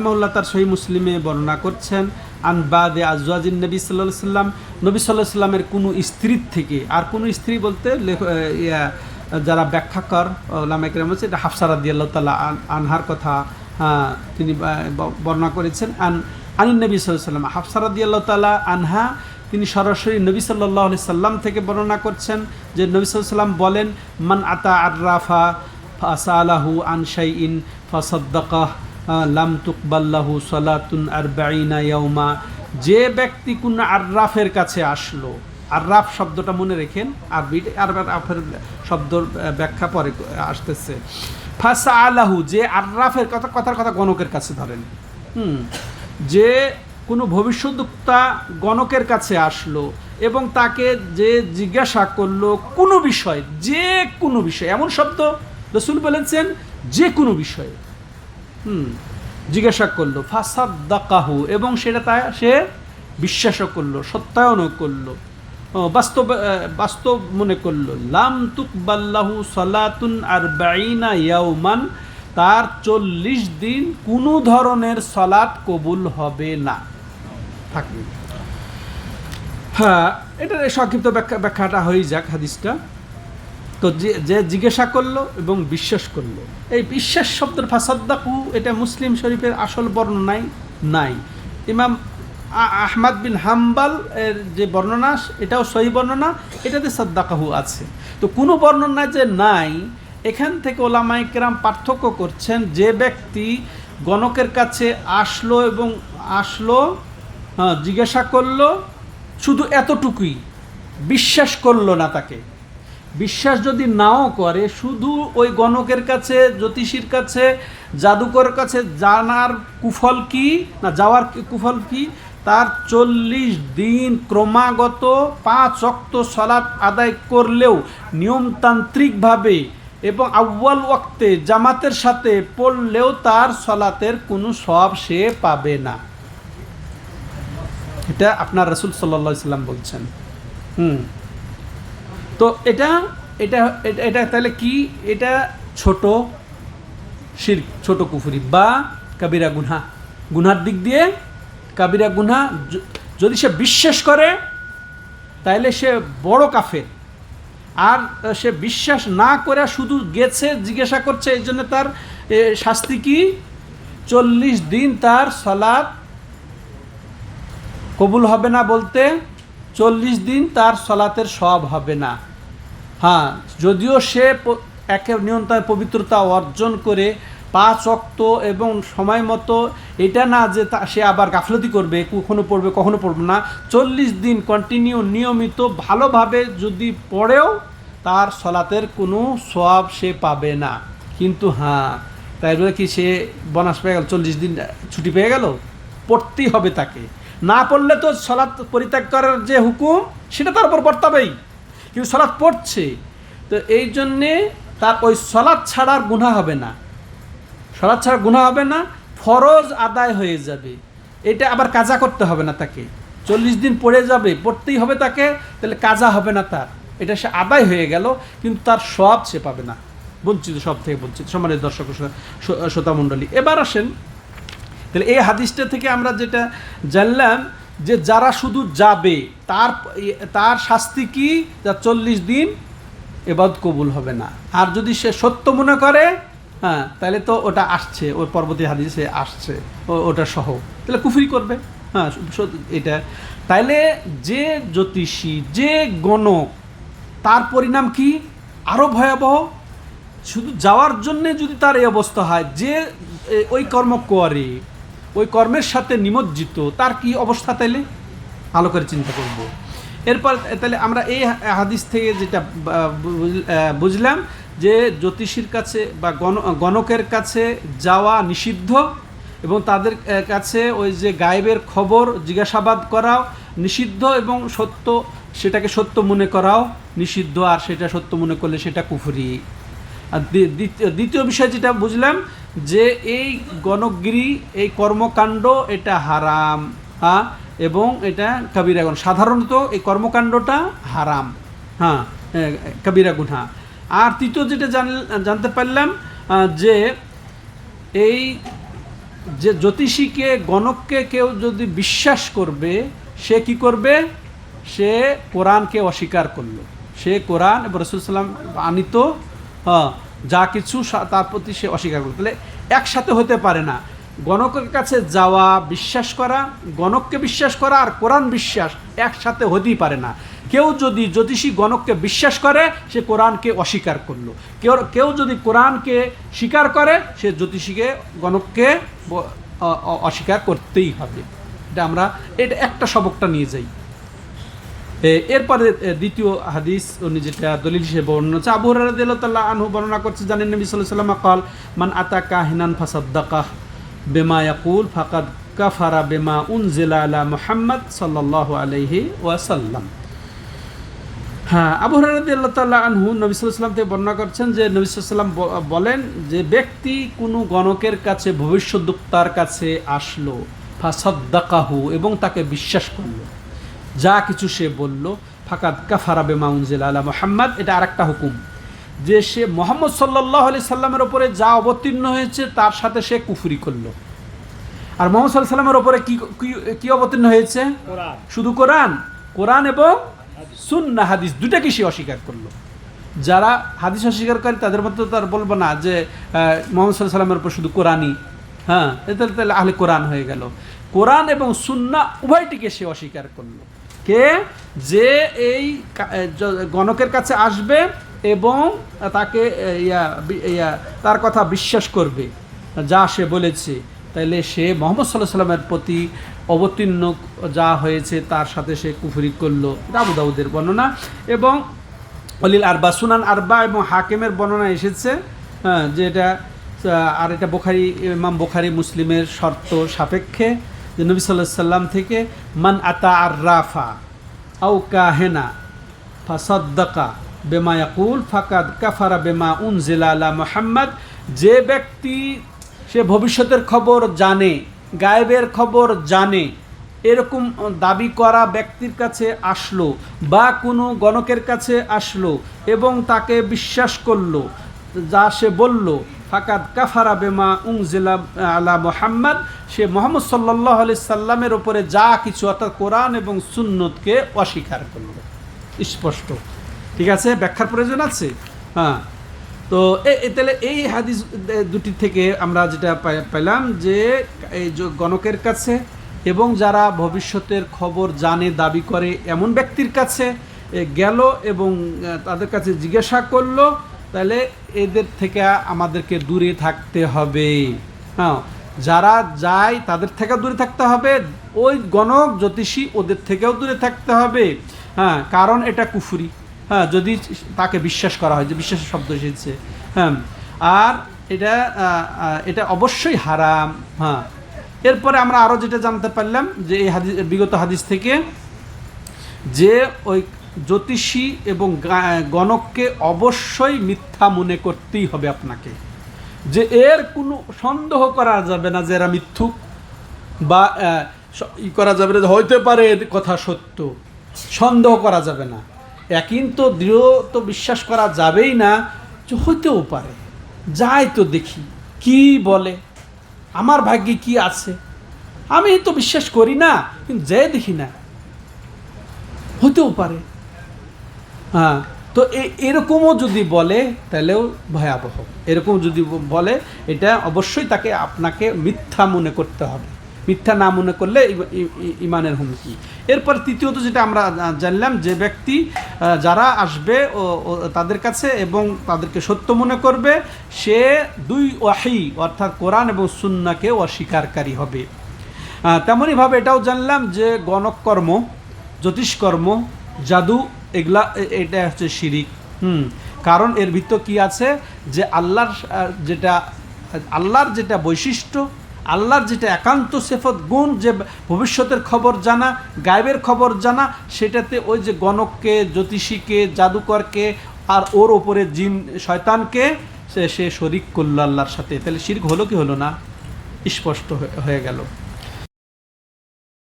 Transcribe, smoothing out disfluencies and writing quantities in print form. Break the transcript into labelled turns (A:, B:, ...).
A: রাহিমাহুল্লাহ তার সহিহ মুসলিমে বর্ণনা করছেন আন বাদে আজওয়াজিন নবী সাল্লাল্লাহু আলাইহি সাল্লাম, নবী সাল্লাল্লাহু আলাইহি সাল্লামের কোনো স্ত্রীর থেকে, আর কোনো স্ত্রী বলতে যারা ব্যাখ্যাকার ওলামা ইকরাম আছে, এটা হাফসা রাদিয়াল্লাহু তাআলা আনহার কথা তিনি বর্ণনা করেছেন। আনিন নবী সাল্লাল্লাহু আলাইহি সাল্লাম, হাফসা রাদিয়াল্লাহু তাআলা আনহা তিনি সরাসরি নবী সাল্লাল্লাহু আলাইহি সাল্লাম থেকে বর্ণনা করছেন যে নবী সাল্লাল্লাহু আলাইহি সাল্লাম বলেন, মান আতা আররাফা ফাসালাহু আন শাইইন ফাসাদ্দাকাহ লাম তুকবাল্লাহু সালাতুন 40 ইয়াওমা। যে ব্যক্তি কোন আররাফের কাছে আসলো, আররাফ শব্দটা মনে রেখেন, আররাফের শব্দর ব্যাখ্যা পরে আসতেছে। ফাসালাহু, যে আররাফের কথার কথা গণকের কাছে ধরেন, যে কোনো ভবিষ্যদ্বক্তা গণকের কাছে আসলো এবং তাকে যে জিজ্ঞাসা করলো কোনো বিষয়, যে কোনো বিষয়, এমন শব্দ রাসূল বলেছেন যে কোনো বিষয়ে জিজ্ঞাসা করলো, ফাসাদ্দাকাহু, এবং সেটা সে বিশ্বাসও করলো, সত্যায়নও করলো, বাস্তব মনে করলো, লাম তুকবাল্লাহু সালাতুন 40 ইয়াওমান, তার 40 দিন কোনো ধরনের সালাত কবুল হবে না, থাকবে। হ্যাঁ, এটা সংক্ষিপ্ত ব্যাখ্যাটা হয়ে যাক হাদিসটা। তো যে জিজ্ঞাসা করলো এবং বিশ্বাস করলো, এই বিশ্বাস শব্দের ফাসাদ্দাকু, এটা মুসলিম শরীফের আসল বর্ণনায় নাই। ইমাম আহমদ বিন হাম্বাল এর যে বর্ণনা, এটাও সহি বর্ণনা, এটাতে সাদ্দাকাহু আছে। তো কোনো বর্ণনা যে নাই, এখান থেকে ওলামায়ে কেরাম পার্থক্য করছেন। যে ব্যক্তি গণকের কাছে আসলো জিজ্ঞাসা করলো, শুধু এতটুকুই, বিশ্বাস করলো না তাকে। বিশ্বাস যদি নাও করে, শুধু ওই গণকের কাছে, জ্যোতিষীর কাছে, জাদুকরের কাছে জানার কুফল কি না যাওয়ার কুফল কি, তার 40 দিন ক্রমাগত 5 ওয়াক্ত সালাত আদায় করলেও, নিয়মতান্ত্রিকভাবে এবং আউয়াল ওয়াক্তে জামাতের সাথে পড়লেও তার সালাতের কোনো সওয়াব সে পাবে না। এটা আপনার রাসূল সাল্লাল্লাহু আলাইহি সাল্লাম বলছেন। তো এটা এটা এটা তাহলে কি? এটা ছোট শিরক, ছোট কুফরি বা কাবিরা গুনাহ। গুনার দিক দিয়ে কাবিরা গুনাহ। যদি সে বিশ্বাস করে তাহলে সে বড় কাফের। আর সে বিশ্বাস না করে শুধু গেছে, জিজ্ঞাসা করছে, এই জন্য তার শাস্তি কি? 40 দিন তার সালাত কবুল হবে না, বলতে 40 দিন তার সালাতের সওয়াব হবে না। হ্যাঁ, যদিও সে একে নিয়ন্ত্রণ পবিত্রতা অর্জন করে 5 ওয়াক্ত এবং সময় মতো, এটা না যে সে আবার গাফলতি করবে, কখনো পড়বে কখনো পড়বে না, 40 দিন কন্টিনিউ নিয়মিত ভালোভাবে যদি পড়েও তার সালাতের কোনো সওয়াব সে পাবে না। কিন্তু হ্যাঁ, তাই বলে কি সে বোনাস পেয়ে গেল, 40 দিন ছুটি পেয়ে গেল? পড়তেই হবে তাকে। না পড়লে তো সালাত পরিত্যাগ করার যে হুকুম সেটা তার উপর বর্তাবেই, কিন্তু সালাত পড়ছে, তো এই জন্যে তার ওই সালাত ছাড়ার গুনাহ হবে না, সালাত ছাড়া গুনাহ হবে না, ফরজ আদায় হয়ে যাবে। এটা আবার কাজা করতে হবে না তাকে। 40 দিন পড়ে যাবে, পড়তেই হবে তাকে, তাহলে কাজা হবে না তার, এটা সে আদায় হয়ে গেল, কিন্তু তার সওয়াব সে পাবে না, বঞ্চিত, সব থেকে বঞ্চিত। সম্মানিত দর্শক শ্রোতা মণ্ডলী, এবার আসেন তাহলে এই হাদিসটা থেকে আমরা যেটা জানলাম যে যারা শুধু যাবে তার শাস্তি কি? যা 40 দিন ইবাদত কবুল হবে না। আর যদি সে সত্য মনে করে, হ্যাঁ, তাহলে তো ওটা আসছে, ওই পরবর্তী হাদিসে আসছে ওটা সহ, তাহলে কুফরি করবে। হ্যাঁ, এটা তাইলে যে জ্যোতিষী, যে গণক, তার পরিণাম কি? আরও ভয়াবহ। শুধু যাওয়ার জন্যে যদি তার এই অবস্থা হয়, যে ওই কর্ম করে, ওই কর্মের সাথে নিমজ্জিত, তার কি অবস্থা? তাইলে ভালো করে চিন্তা করব। এরপর তাহলে আমরা এই হাদিস থেকে যেটা বুঝলাম যে জ্যোতিষীর কাছে বা গণকের কাছে যাওয়া নিষিদ্ধ, এবং তাদের কাছে ওই যে গায়েবের খবর জিজ্ঞাসাবাদ করাও নিষিদ্ধ, এবং সেটাকে সত্য মনে করাও নিষিদ্ধ। আর সেটা সত্য মনে করলে সেটা কুফরি। আর দ্বিতীয় বিষয় যেটা বুঝলাম যে এই গণকগিরি, এই কর্মকাণ্ড এটা হারাম, হ্যাঁ, এবং এটা কাবিরা গুনাহ। সাধারণত এই কর্মকাণ্ডটা হারাম, হ্যাঁ, কাবিরা গুনাহ। আর তৃতীয় যেটা জানতে পারলাম যে এই যে জ্যোতিষীকে গণককে কেউ যদি বিশ্বাস করবে, সে কি করবে? সে কোরআনকে অস্বীকার করলো। সে কোরআন এবং রাসূল সাল্লাল্লাহু আলাইহি ওয়াসাল্লাম আনিত যা কিছু তার প্রতি সে অস্বীকার করলো। তাহলে একসাথে হতে পারে না। গণকের কাছে যাওয়া, বিশ্বাস করা, গণককে বিশ্বাস করা আর কোরআন বিশ্বাস একসাথে হতেই পারে না। কেউ যদি জ্যোতিষী গণককে বিশ্বাস করে, সে কোরআনকে অস্বীকার করলো। কেউ যদি কোরআনকে স্বীকার করে, সে জ্যোতিষীকে গণককে অস্বীকার করতেই হবে। এটা একটা সবকটা নিয়ে যাই। এরপরে দ্বিতীয় হাদিস উনি যেটা দলিল হিসেবে বর্ণনা হচ্ছে, আবু হুরায়রা রাদিয়াল্লাহু আনহু বর্ণনা করছে, জানেন নবী সাল্লাল্লাহু আলাইহি ওয়াসাল্লাম قال মান আতা কাহিনান ফাসাদ্দাকাহ বিমা ইয়াকুল ফাকাদ কাফারা বিমা উনজিলা আলা মুহাম্মদ সাল্লাল্লাহু আলাইহি ওয়াসাল্লাম। হ্যাঁ, আবু হুরায়রা রাদিয়াল্লাহু তাআলা আনহু নবী সাল্লাল্লাহু আলাইহি ওয়াসাল্লাম থেকে বর্ণনা করছেন যে নবী সাল্লাল্লাহু আলাইহি ওয়াসাল্লাম বলেন যে ব্যক্তি কোনো গণকের কাছে, ভবিষ্যদ্বক্তার কাছে আসলো, ফাসাদ্দাকাহু, এবং তাকে বিশ্বাস করলো, যা কিছু সে বলল, ফাকাদ কাফারা বিমা উনজিলা আলা মুহাম্মদ। এটা আরেকটা হুকুম যে সে মুহাম্মদ সাল্লাল্লাহু আলাইহি সাল্লামের উপরে যা অবতীর্ণ হয়েছে তার সাথে সে কুফরি করলো। আর মুহাম্মদ সাল্লাল্লাহু আলাইহি সাল্লামের উপরে কি অবতীর্ণ হয়েছে? কোরআন। শুধু কোরআন এবং সুন্নাহ, হাদিস দুটাকে সে অস্বীকার করলো। যারা হাদিস অস্বীকার করে তাদের মধ্যে তো আর বলবো না যে মুহাম্মদ সাল্লাল্লাহু আলাইহি সাল্লামের উপর শুধু কোরআনই, হ্যাঁ, তাহলে আহলে কোরআন হয়ে গেল। কোরআন এবং সুন্নাহ উভয়টিকে সে অস্বীকার করলো। কে? যে এই গণকের কাছে আসবে এবং তাকে তার কথা বিশ্বাস করবে, যা সে বলেছে, তাইলে সে মুহাম্মদ সাল্লাল্লাহু আলাইহি সাল্লামের প্রতি অবতীর্ণ যা হয়েছে তার সাথে সে কুফরি করলো। আবু দাউদের বর্ণনা এবং অলিল আরবা, সুনান আরবা এবং হাকিমের বর্ণনা এসেছে, হ্যাঁ, যে এটা আর এটা ইমাম বুখারী মুসলিমের শর্ত সাপেক্ষে, যে নবী সাল্লাল্লাহু আলাইহি সাল্লাম থেকে মান আতা আররাফা আও কাহিনা ফাসাদ্দাকা বিমা ইয়াকুল ফাকাদ কাফারা বিমা উনজিলা আলা মুহাম্মদ। যে ব্যক্তি সে ভবিষ্যতের খবর জানে, গায়েবের খবর জানে, এরকম দাবি করা ব্যক্তির কাছে আসলো বা কোনো গণকের কাছে আসলো এবং তাকে বিশ্বাস করলো, যা সে বলল, ফাকাদ কাফারা বিমা উনজিলা আলা মুহাম্মদ, সে মুহাম্মদ সাল্লাল্লাহু আলাইহি সাল্লামের উপরে যা কিছু অর্থাৎ কোরআন এবং সুন্নতকে অস্বীকার করল। স্পষ্ট, ঠিক আছে? ব্যাখ্যার প্রয়োজন আছে? হ্যাঁ। তো তাহলে এই হাদিস দুটি থেকে আমরা যেটা পেলাম যে এই গণকের কাছে এবং যারা ভবিষ্যতের খবর জানে, দাবি করে, এমন ব্যক্তির কাছে গেল এবং তাদের কাছে জিজ্ঞাসা করলো, তাহলে এদের থেকে আমাদেরকে দূরে থাকতে হবে। হ্যাঁ, যারা যায় তাদের থেকেও দূরে থাকতে হবে, ওই গণক জ্যোতিষী ওদের থেকেও দূরে থাকতে হবে। হ্যাঁ, কারণ এটা কুফরি, হ্যাঁ, যদি তাকে বিশ্বাস করা হয়, যে বিশ্বাসের শব্দ এসেছে, হ্যাঁ, আর এটা অবশ্যই হারাম। হ্যাঁ, এরপরে আমরা আরও যেটা জানতে পারলাম যে এই হাদিস, বিগত হাদিস থেকে, যে ওই জ্যোতিষী এবং গণককে অবশ্যই মিথ্যা মনে করতেই হবে আপনাকে, যে এর কোনো সন্দেহ করা যাবে না যে এরা মিথ্যুক, বা করা যাবে না হইতে পারে এর কথা সত্য, সন্দেহ করা যাবে না। কিন্তু দৃঢ় তো বিশ্বাস করা যাবেই না যে হইতেও পারে, যাই তো দেখি কি বলে, আমার ভাগ্যে কি আছে, আমি তো বিশ্বাস করি না, কিন্তু যে দেখি না, হইতেও পারে। হ্যাঁ, তো এরকমও যদি বলে তাহলেও ভয়াবহ। এরকম যদি বলে, এটা অবশ্যই আপনাকে মিথ্যা মনে করতে হবে। মিথ্যা না মনে করলে ইমানের হুমকি। এরপর তৃতীয়ত যেটা আমরা জানলাম, যে ব্যক্তি যারা আসবে তাদের কাছে এবং তাদেরকে সত্য মনে করবে, সে দুই ওয়াহি অর্থাৎ কোরআন এবং সুন্নাহকে অস্বীকারকারী হবে। তেমনইভাবে এটাও জানলাম যে গণককর্ম, জ্যোতিষকর্ম, জাদু, এটা হচ্ছে শিরিক। কারণ এর ভিতর কি আছে, যে আল্লাহর যেটা বৈশিষ্ট্য, আল্লাহর যেটা একান্ত সিফত গুণ, যে ভবিষ্যতের খবর জানা, গায়েবের খবর জানা, সেটাতে ওই যে গণককে, জ্যোতিষীকে, জাদুকরকে আর ওর ওপরে জিন শয়তানকে সে শরিক করলো আল্লাহর সাথে। তাহলে শিরক হলো কি হলো না? স্পষ্ট হয়ে গেল।